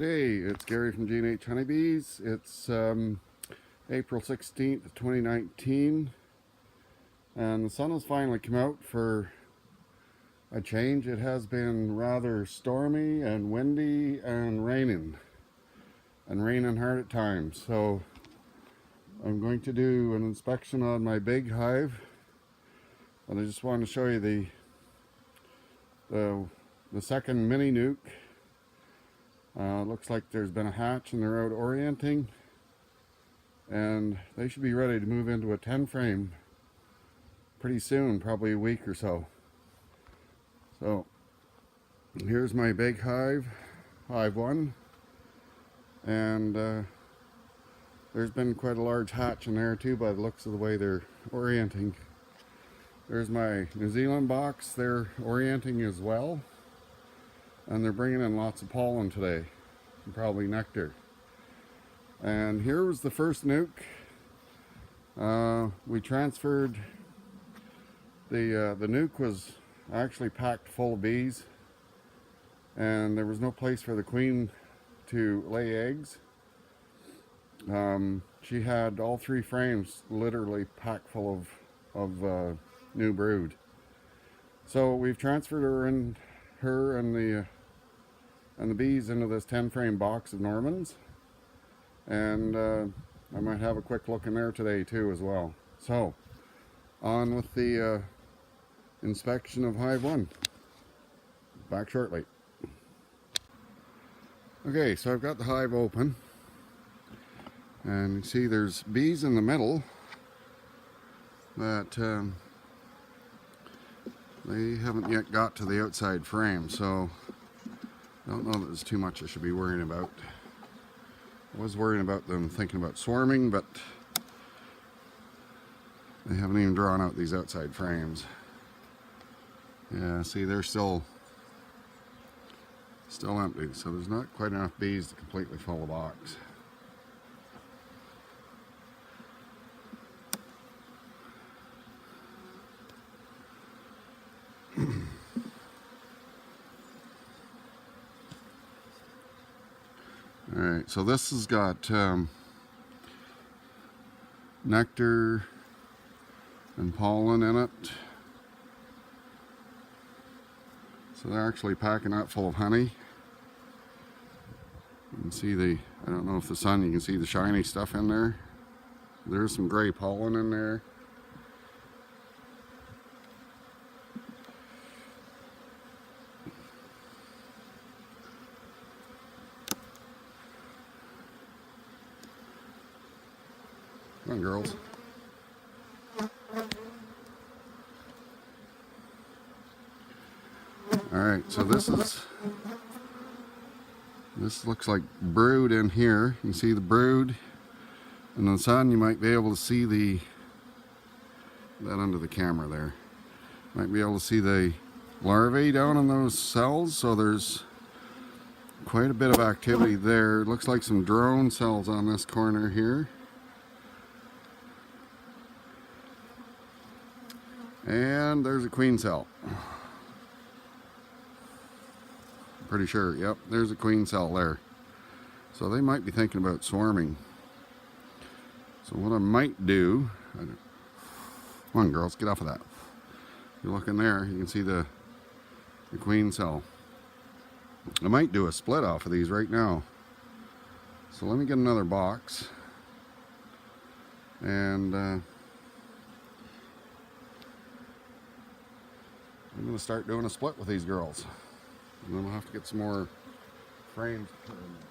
G'day, it's Gary from G&H Honey Bees. It's April 16th, 2019, and the sun has finally come out for a change. It has been rather stormy and windy and raining hard at times. So I'm going to do an inspection on my big hive, and I just wanted to show you the second mini nuke. Looks like there's been a hatch and they're out orienting, and they should be ready to move into a 10 frame pretty soon, probably a week or so. So here's my big hive, hive 1, and there's been quite a large hatch in there too by the looks of the way they're orienting. There's my New Zealand box, they're orienting as well. And they're bringing in lots of pollen today, and probably nectar. And here was the first nuke. We transferred the nuke was actually packed full of bees, and there was no place for the queen to lay eggs. She had all 3 frames literally packed full of new brood. So we've transferred her and the bees into this 10 frame box of Normans, and I might have a quick look in there today too as well. So on with the inspection of hive 1. Back shortly. Okay, so I've got the hive open, and you see there's bees in the middle that they haven't yet got to the outside frame, so I don't know that there's too much I should be worrying about. I was worrying about them thinking about swarming, but they haven't even drawn out these outside frames. Yeah, see, they're still empty, so there's not quite enough bees to completely fill the box. Alright, so this has got nectar and pollen in it. So they're actually packing that full of honey. You can see I don't know if the sun, you can see the shiny stuff in there. There's some gray pollen in there. Come on, girls. Alright, so this looks like brood in here. You see the brood, and in the sun you might be able to see that under the camera there. Might be able to see the larvae down in those cells, so there's quite a bit of activity there. It looks like some drone cells on this corner here. And there's a queen cell. Pretty sure, yep, there's a queen cell there. So they might be thinking about swarming. So what I might do, come on girls, get off of that. If you look in there, you can see the queen cell. I might do a split off of these right now. So let me get another box. And I'm going to start doing a split with these girls. And then we'll have to get some more frames put in there.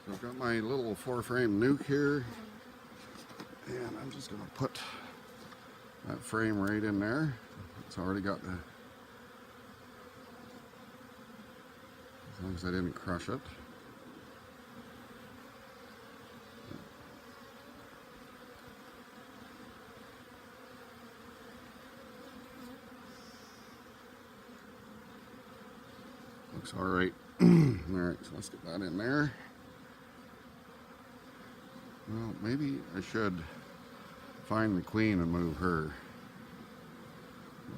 So I've got my little 4-frame nuke here, and I'm just going to put that frame right in there. It's already got the, as long as I didn't crush it. Looks alright. Alright, so let's get that in there. Well, maybe I should find the queen and move her.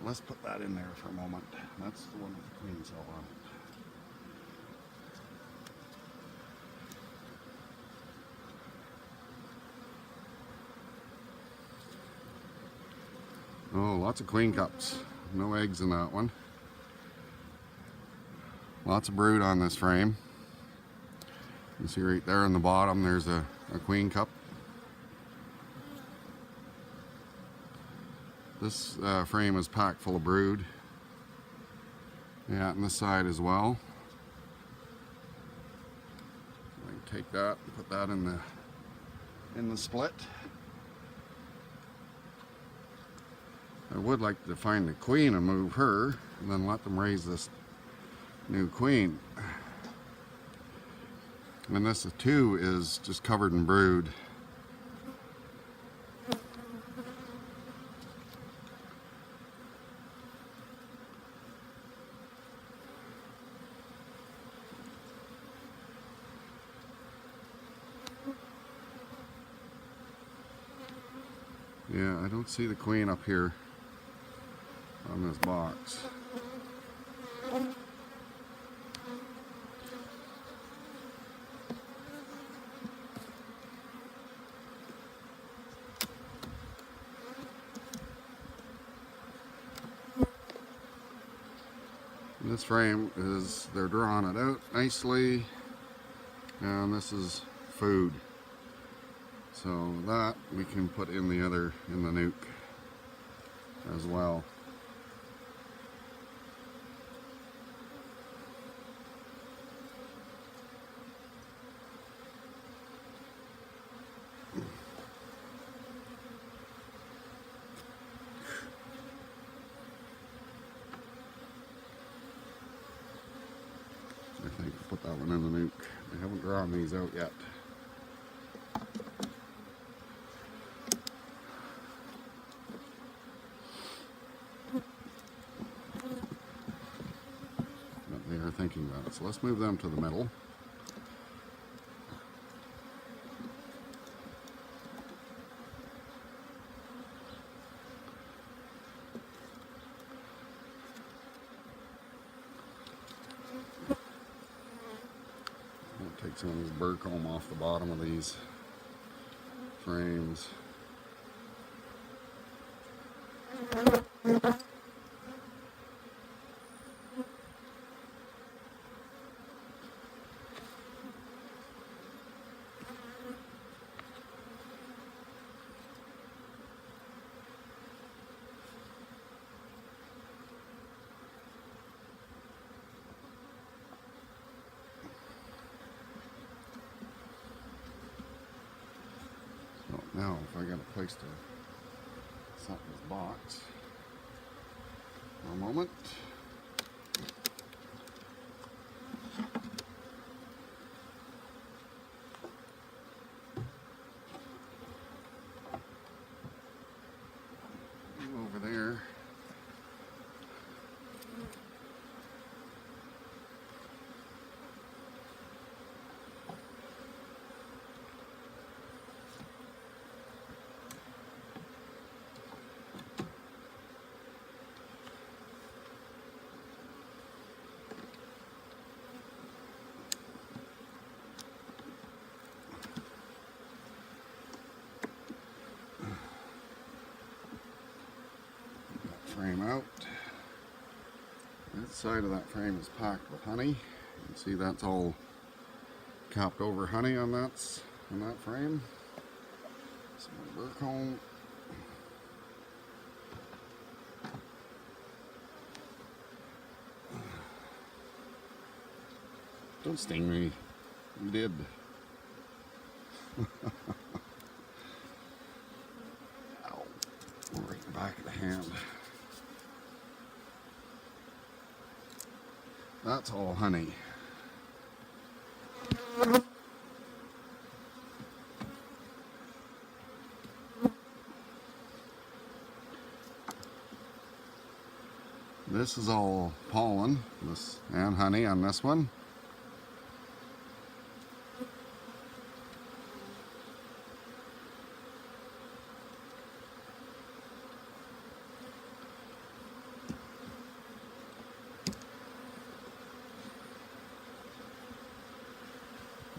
Let's put that in there for a moment. That's the one with the queen cell on it. Oh, lots of queen cups. No eggs in that one. Lots of brood on this frame. You see right there on the bottom there's a queen cup. This frame is packed full of brood. Yeah, and this side as well. I can take that and put that in the split. I would like to find the queen and move her, and then let them raise this new queen. And this too is just covered in brood. Yeah, I don't see the queen up here on this box. This frame is, they're drawing it out nicely, and this is food. So that we can put in the nuke as well. I think I'll put that one in the nuke. I haven't drawn these out yet. But they are thinking about it. So let's move them to the middle. Take some of this burr comb off the bottom of these frames. Now, if I got a place to set this box for a moment. Over there. Frame out. That side of that frame is packed with honey. You can see that's all capped over honey on that frame. Some burr comb. Don't sting me. You did. Ow. Right in the back of the hand. That's all honey. This is all pollen and honey on this one.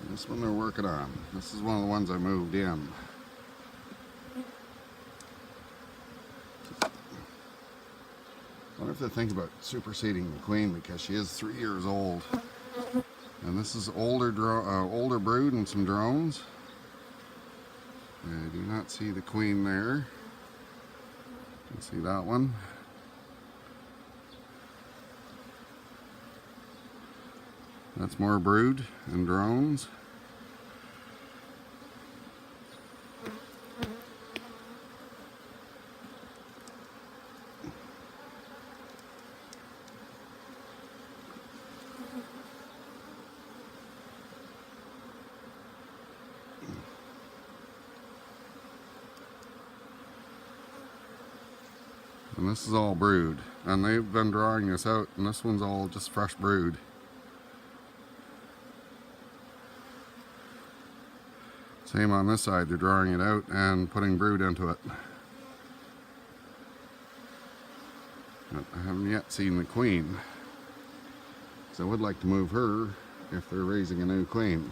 This one they're working on. This is one of the ones I moved in. I wonder if they think about superseding the queen because she is 3 years old. And this is older brood and some drones. I do not see the queen there. You can see that one. That's more brood and drones. And this is all brood. And they've been drawing this out, and this one's all just fresh brood. Same on this side, they're drawing it out and putting brood into it. But I haven't yet seen the queen. So I would like to move her if they're raising a new queen.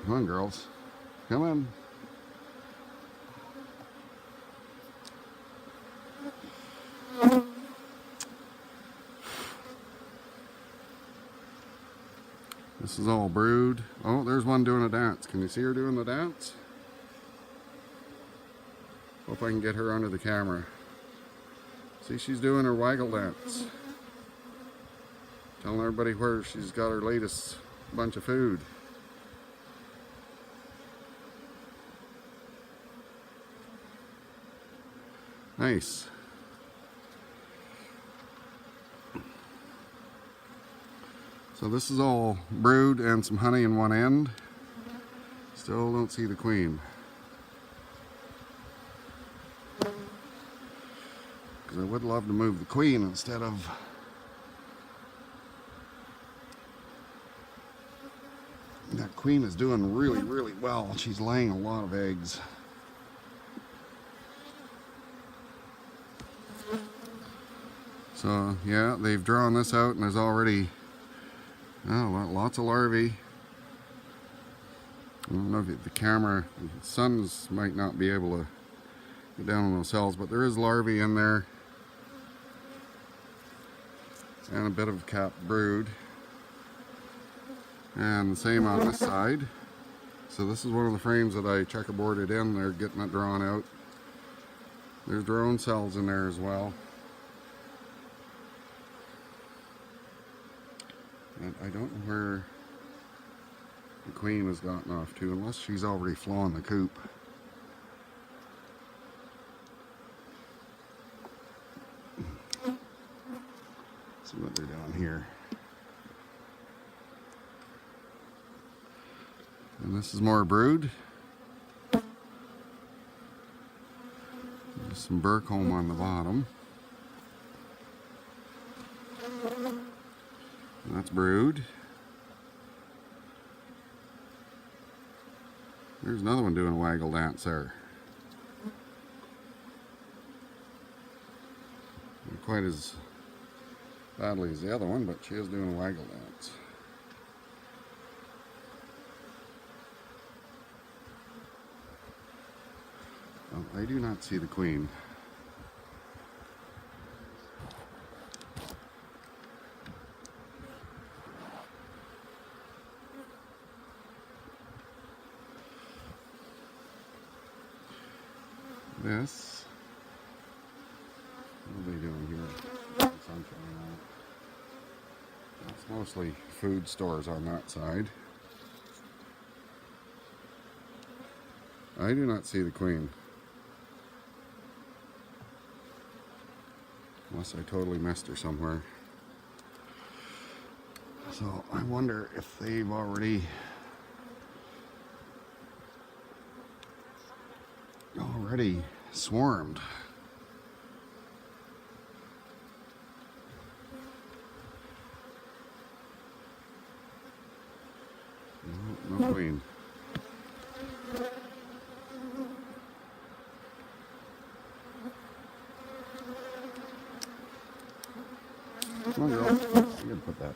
Come on, girls. Come on. This is all brood. Oh, there's one doing a dance. Can you see her doing the dance? Hope I can get her under the camera. See, she's doing her waggle dance. Telling everybody where she's got her latest bunch of food. Nice. So this is all brood and some honey in one end. Still don't see the queen. Because I would love to move the queen instead of that queen is doing really, really well. She's laying a lot of eggs. So yeah, they've drawn this out and there's already lots of larvae. I don't know if the camera, the suns might not be able to get down on those cells, but there is larvae in there. And a bit of capped brood. And the same on this side. So this is one of the frames that I checkerboarded in. They're getting it drawn out. There's drone cells in there as well. And I don't know where the queen has gotten off to, unless she's already flown the coop. See what they're doing here. And this is more brood. There's some Burcomb on the bottom. And that's brood. There's another one doing a waggle dance there. Not quite as badly as the other one, but she is doing a waggle dance. Oh, I do not see the queen. This, what are they doing here? Sunshine on it. It's mostly food stores on that side. I do not see the queen. Unless I totally missed her somewhere. So I wonder if they've already swarmed. queen. Come on, girl. I'm gonna put that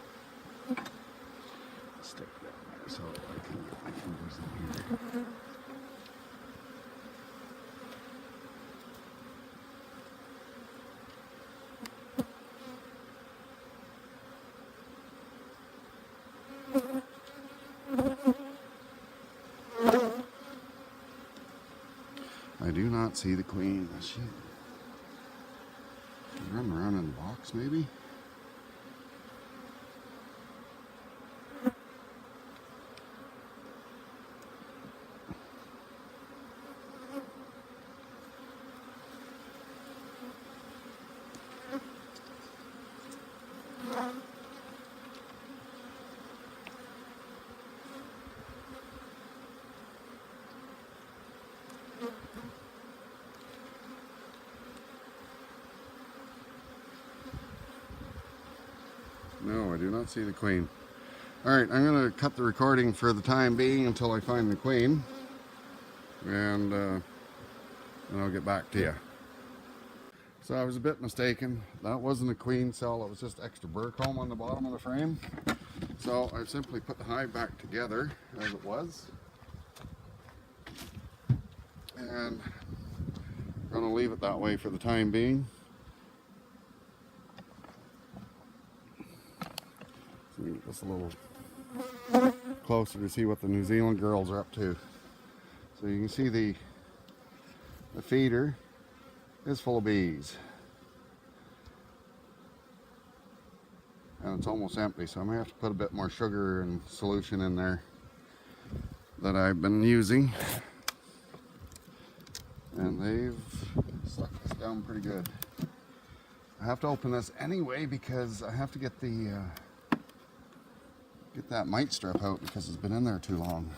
stick down there so I can get my fingers in here. I do not see the queen. She running around in the box, maybe? No, I do not see the queen. Alright, I'm going to cut the recording for the time being until I find the queen. And I'll get back to you. So I was a bit mistaken. That wasn't a queen cell, it was just extra burr comb on the bottom of the frame. So I've simply put the hive back together as it was. And I'm going to leave it that way for the time being. So we get this a little closer to see what the New Zealand girls are up to. So you can see the feeder is full of bees. And it's almost empty, so I may have to put a bit more sugar and solution in there that I've been using. And they've stuck this down pretty good. I have to open this anyway because I have to get the get that mite strip out because it's been in there too long.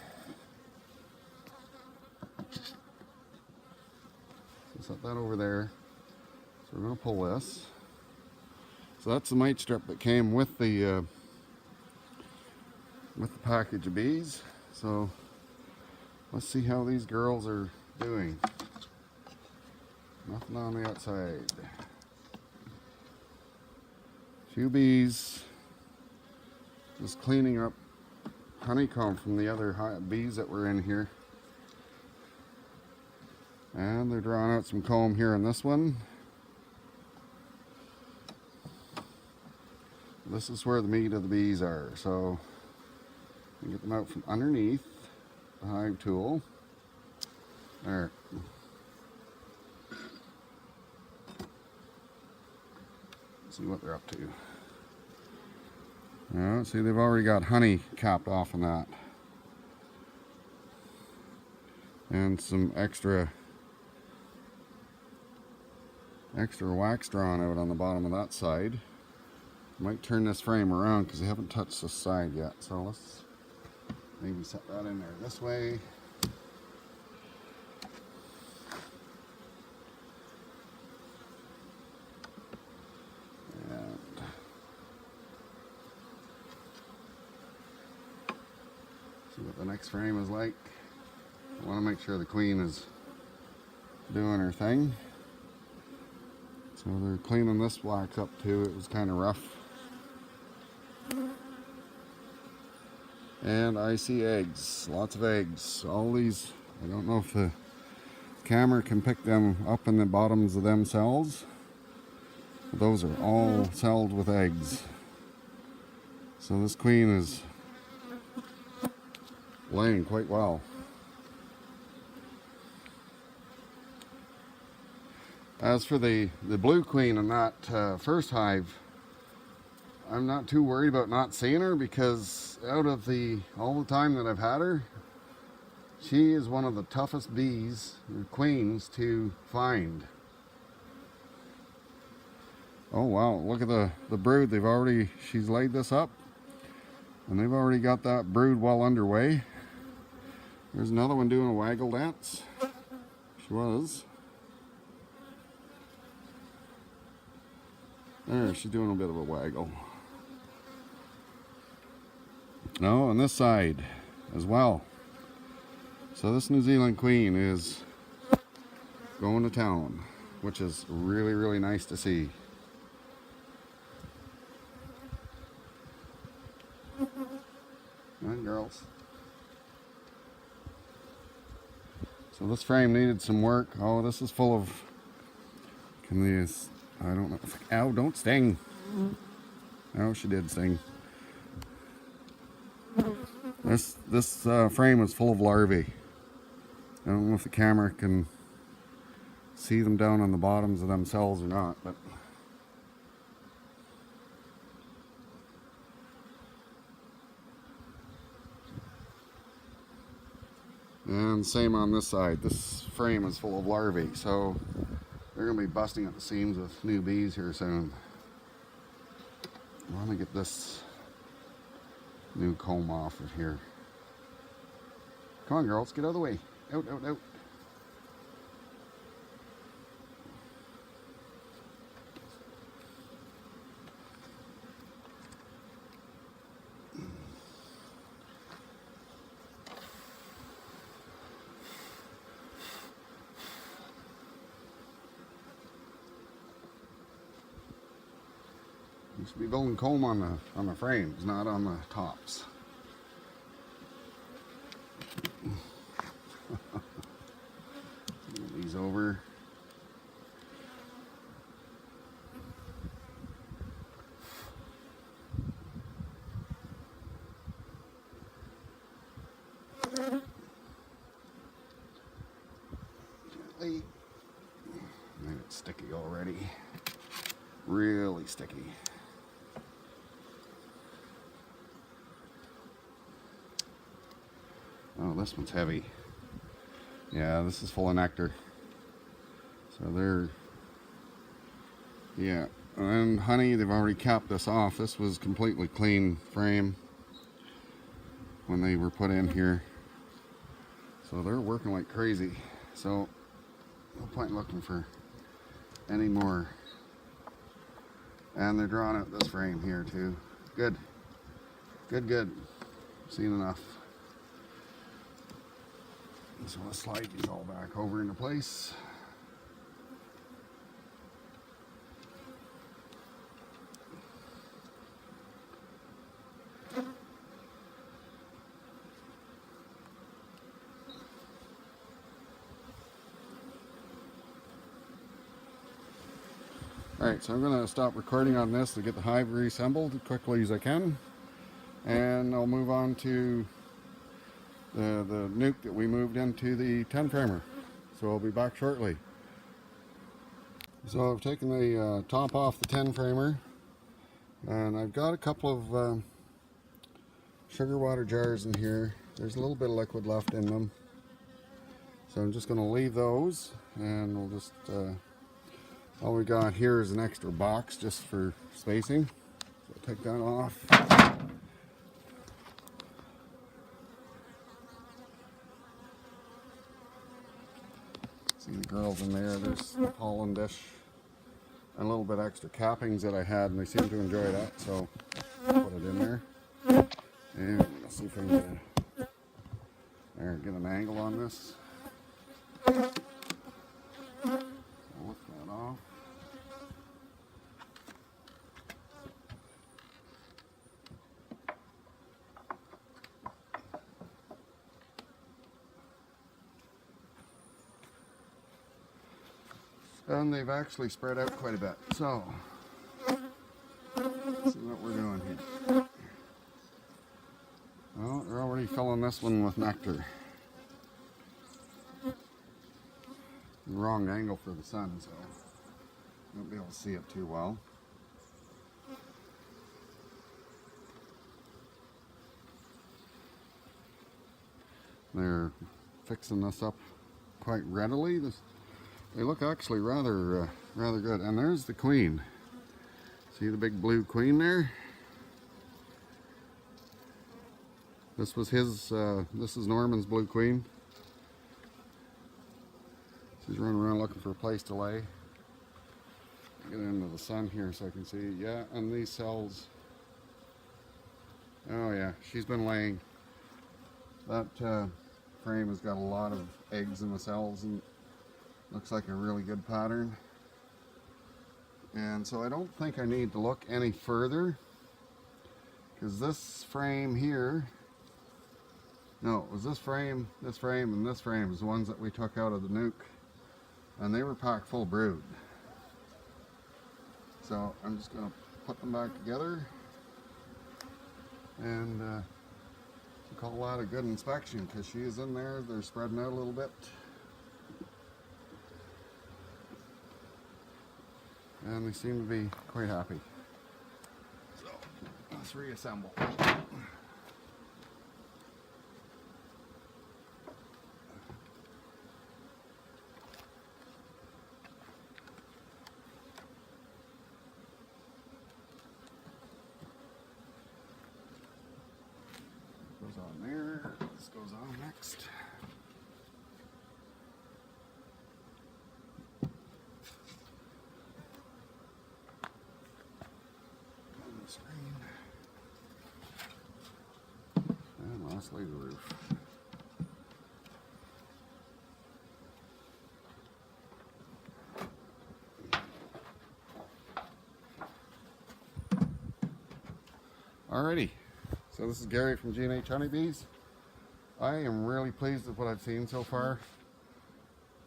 So set that over there. So we're going to pull this. So that's the mite strip that came with the package of bees. So let's see how these girls are doing. Nothing on the outside. Few bees. Just cleaning up honeycomb from the other bees that were in here. And they're drawing out some comb here in this one. This is where the meat of the bees are. So you get them out from underneath the hive tool. There. See what they're up to. See, they've already got honey capped off on that. And some extra wax drawn out on the bottom of that side. Might turn this frame around because they haven't touched this side yet. So let's maybe set that in there this way. See what the next frame is like. I want to make sure the queen is doing her thing. So they're cleaning this wax up too. It was kind of rough. And I see eggs. Lots of eggs. All these, I don't know if the camera can pick them up in the bottoms of them cells. But those are all celled with eggs. So this queen is laying quite well. As for the blue queen in that first hive, I'm not too worried about not seeing her because out of all the time that I've had her, she is one of the toughest bees, or queens, to find. Oh wow, look at the brood. She's laid this up and they've already got that brood well underway. There's another one doing a waggle dance. She was. There, she's doing a bit of a waggle. Oh, on this side as well. So this New Zealand queen is going to town, which is really, really nice to see. Come on, girls. So this frame needed some work. Oh, this is full of, can these, I don't know. Ow, don't sting. Oh, she did sting. This frame is full of larvae. I don't know if the camera can see them down on the bottoms of themselves or not, but and same on this side. This frame is full of larvae, so they're going to be busting at the seams with new bees here soon. I want to get this new comb off of here. Come on, girls, get out of the way. Out, out, out. You should be building comb on the frames, not on the tops. Move these over. Gently. Man, it's sticky already. Really sticky. Oh, this one's heavy. Yeah, this is full of nectar. So they're, yeah. And honey, they've already capped this off. This was completely clean frame when they were put in here. So they're working like crazy. So no point in looking for any more. And they're drawing out this frame here too. Good. Good, good. Seen enough. So let's slide these all back over into place. Alright, so I'm going to stop recording on this to get the hive reassembled as quickly as I can. And I'll move on to the nuke that we moved into the 10 framer. So I'll be back shortly. So I've taken the top off the 10 framer, and I've got a couple of sugar water jars in here. There's a little bit of liquid left in them, so I'm just going to leave those, and we'll just all we got here is an extra box just for spacing, so I'll take that off. See the girls in there. There's the pollen dish and a little bit extra cappings that I had, and they seem to enjoy that, so I'll put it in there. And let's see if I can get an angle on this. So lift that off. And they've actually spread out quite a bit. So, let's see what we're doing here. Well, they're already filling this one with nectar. Wrong angle for the sun, so I won't be able to see it too well. They're fixing this up quite readily. They look actually rather good. And there's the queen. See the big blue queen there? This was his, this is Norman's blue queen. She's running around looking for a place to lay. Get into the sun here so I can see. Yeah, and these cells. Oh yeah, she's been laying. That frame has got a lot of eggs in the cells and looks like a really good pattern. And so I don't think I need to look any further, because this frame here, no, it was this frame, and this frame is the ones that we took out of the nuke, and they were packed full of brood. So I'm just going to put them back together and call that a good inspection, because she is in there. They're spreading out a little bit. And they seem to be quite happy. So let's reassemble. Goes on there. This goes on next. On the screen. And lastly, the roof. Alrighty. So this is Gary from G&H Honey Bees. I am really pleased with what I've seen so far.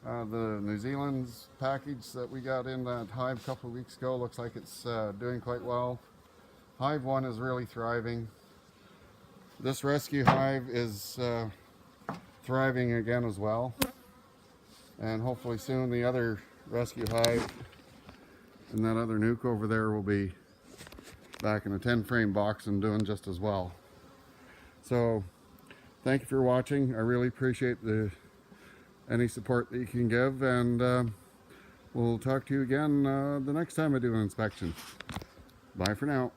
The New Zealand's package that we got in that hive a couple of weeks ago looks like it's doing quite well. Hive 1 is really thriving. This rescue hive is thriving again as well. And hopefully soon the other rescue hive and that other nuke over there will be back in a 10 frame box and doing just as well. So thank you for watching. I really appreciate any support that you can give, and we'll talk to you again the next time I do an inspection. Bye for now.